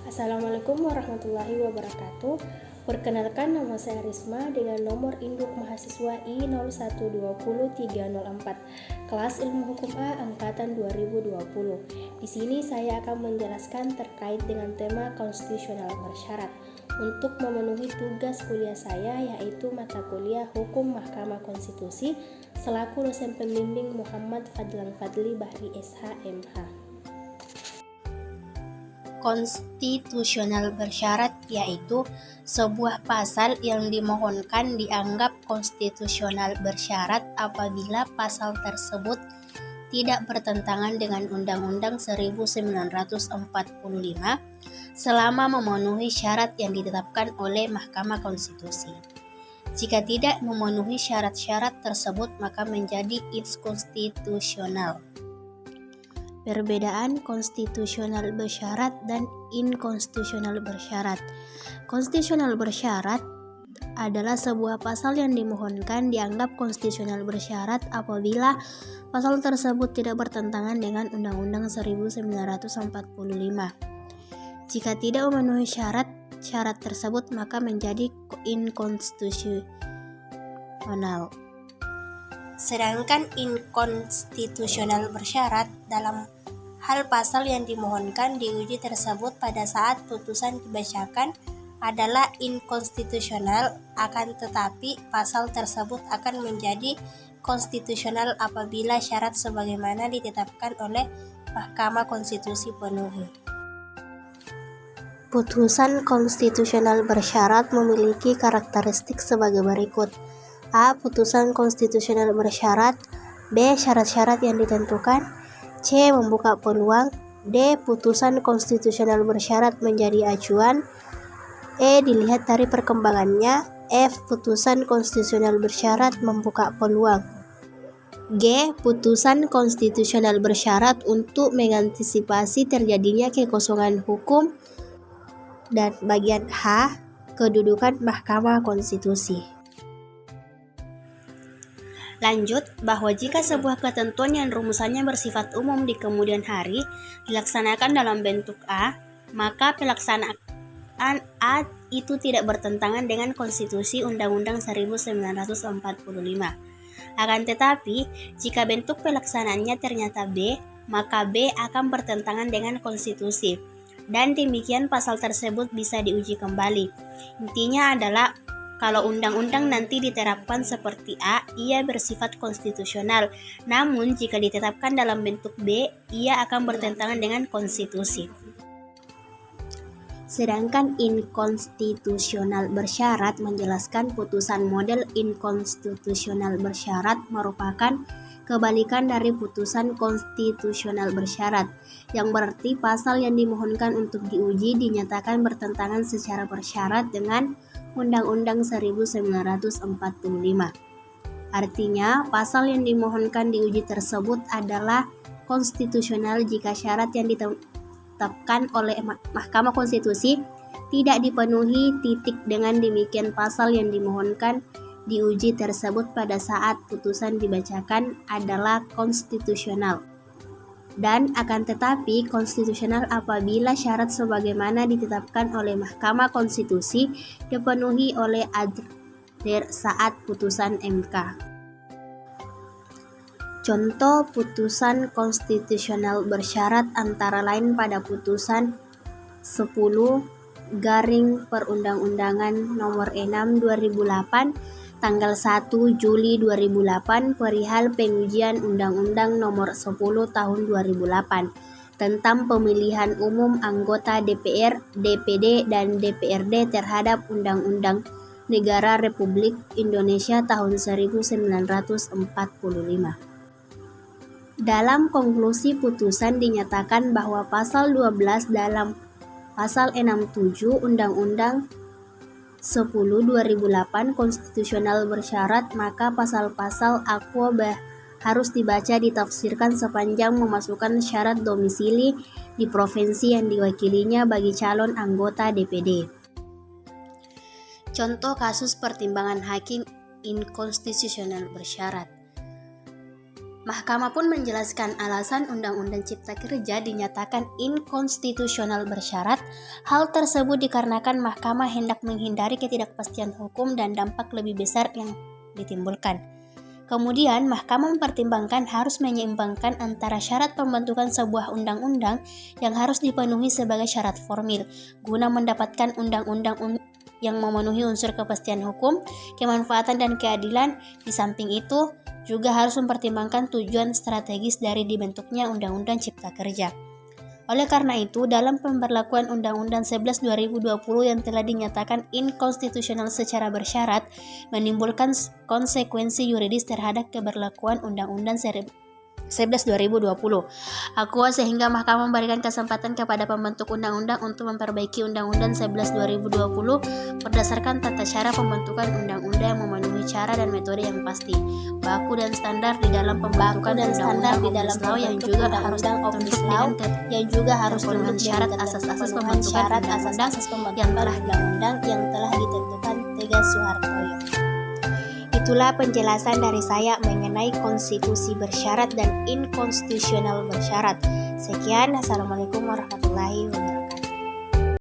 Assalamualaikum warahmatullahi wabarakatuh. Perkenalkan, nama saya Risma dengan nomor induk mahasiswa I01203004, kelas Ilmu Hukum A angkatan 2020. Di sini saya akan menjelaskan terkait dengan tema konstitusional bersyarat. Untuk memenuhi tugas kuliah saya, yaitu mata kuliah Hukum Mahkamah Konstitusi, selaku dosen pembimbing Muhammad Fadlan Fadli Bahri SH MH. Konstitusional bersyarat yaitu sebuah pasal yang dimohonkan dianggap konstitusional bersyarat apabila pasal tersebut tidak bertentangan dengan Undang-Undang 1945 selama memenuhi syarat yang ditetapkan oleh Mahkamah Konstitusi. Jika tidak memenuhi syarat-syarat tersebut, maka menjadi inkonstitusional. Perbedaan konstitusional bersyarat dan inkonstitusional bersyarat. Konstitusional bersyarat adalah sebuah pasal yang dimohonkan dianggap konstitusional bersyarat apabila pasal tersebut tidak bertentangan dengan Undang-Undang 1945. Jika tidak memenuhi syarat tersebut, maka menjadi inkonstitusional. Sedangkan inkonstitusional bersyarat dalam hal pasal yang dimohonkan diuji tersebut pada saat putusan dibacakan adalah inkonstitusional, akan tetapi pasal tersebut akan menjadi konstitusional apabila syarat sebagaimana ditetapkan oleh Mahkamah Konstitusi penuhi. Putusan konstitusional bersyarat memiliki karakteristik sebagai berikut. A. Putusan konstitusional bersyarat. B. Syarat-syarat yang ditentukan. C. Membuka peluang. D. Putusan konstitusional bersyarat menjadi acuan. E. Dilihat dari perkembangannya. F. Putusan konstitusional bersyarat membuka peluang. G. Putusan konstitusional bersyarat untuk mengantisipasi terjadinya kekosongan hukum. Dan bagian H. Kedudukan Mahkamah Konstitusi. Lanjut, bahwa jika sebuah ketentuan yang rumusannya bersifat umum di kemudian hari dilaksanakan dalam bentuk A, maka pelaksanaan A itu tidak bertentangan dengan konstitusi Undang-Undang 1945. Akan tetapi, jika bentuk pelaksanaannya ternyata B, maka B akan bertentangan dengan konstitusi, dan demikian pasal tersebut bisa diuji kembali. Intinya adalah kalau undang-undang nanti diterapkan seperti A, ia bersifat konstitusional. Namun jika ditetapkan dalam bentuk B, ia akan bertentangan dengan konstitusi. Sedangkan inkonstitusional bersyarat menjelaskan putusan model inkonstitusional bersyarat merupakan kebalikan dari putusan konstitusional bersyarat, yang berarti pasal yang dimohonkan untuk diuji dinyatakan bertentangan secara bersyarat dengan Undang-Undang 1945. Artinya, pasal yang dimohonkan diuji tersebut adalah konstitusional jika syarat yang ditetapkan oleh Mahkamah Konstitusi tidak dipenuhi. Dengan demikian pasal yang dimohonkan diuji tersebut pada saat putusan dibacakan adalah konstitusional. Dan akan tetapi konstitusional apabila syarat sebagaimana ditetapkan oleh Mahkamah Konstitusi dipenuhi oleh adher saat putusan MK. Contoh putusan konstitusional bersyarat antara lain pada putusan 10/Perundang-undangan nomor 6 2008 tanggal 1 Juli 2008 perihal pengujian Undang-Undang nomor 10 tahun 2008 tentang pemilihan umum anggota DPR, DPD, dan DPRD terhadap Undang-Undang Negara Republik Indonesia tahun 1945. Dalam konklusi putusan dinyatakan bahwa pasal 12 dalam pasal 67 Undang-Undang 10/2008 konstitusional bersyarat, maka pasal-pasal aqua harus dibaca ditafsirkan sepanjang memasukkan syarat domisili di provinsi yang diwakilinya bagi calon anggota DPD. Contoh kasus pertimbangan hakim inkonstitusional bersyarat. Mahkamah pun menjelaskan alasan Undang-Undang Cipta Kerja dinyatakan inkonstitusional bersyarat. Hal tersebut dikarenakan Mahkamah hendak menghindari ketidakpastian hukum dan dampak lebih besar yang ditimbulkan. Kemudian, Mahkamah mempertimbangkan harus menyeimbangkan antara syarat pembentukan sebuah undang-undang yang harus dipenuhi sebagai syarat formil, guna mendapatkan undang-undang yang memenuhi unsur kepastian hukum, kemanfaatan, dan keadilan. Di samping itu, juga harus mempertimbangkan tujuan strategis dari dibentuknya Undang-Undang Cipta Kerja. Oleh karena itu, dalam pemberlakuan Undang-Undang 11 2020 yang telah dinyatakan inkonstitusional secara bersyarat, menimbulkan konsekuensi yuridis terhadap keberlakuan Undang-Undang 11 2020. Akua sehingga Mahkamah memberikan kesempatan kepada pembentuk undang-undang untuk memperbaiki Undang-Undang 11 2020 berdasarkan tata cara pembentukan undang-undang yang memenuhi cara dan metode yang pasti, baku dan standar di dalam pembentukan undang-undang Omnibus Law yang juga harus dengan syarat asas-asas pembentukan undang-undang yang telah ditentukan Tegas Soehartoyo. Itulah penjelasan dari saya mengenai konstitusi bersyarat dan inkonstitusional bersyarat. Sekian, Assalamualaikum warahmatullahi wabarakatuh.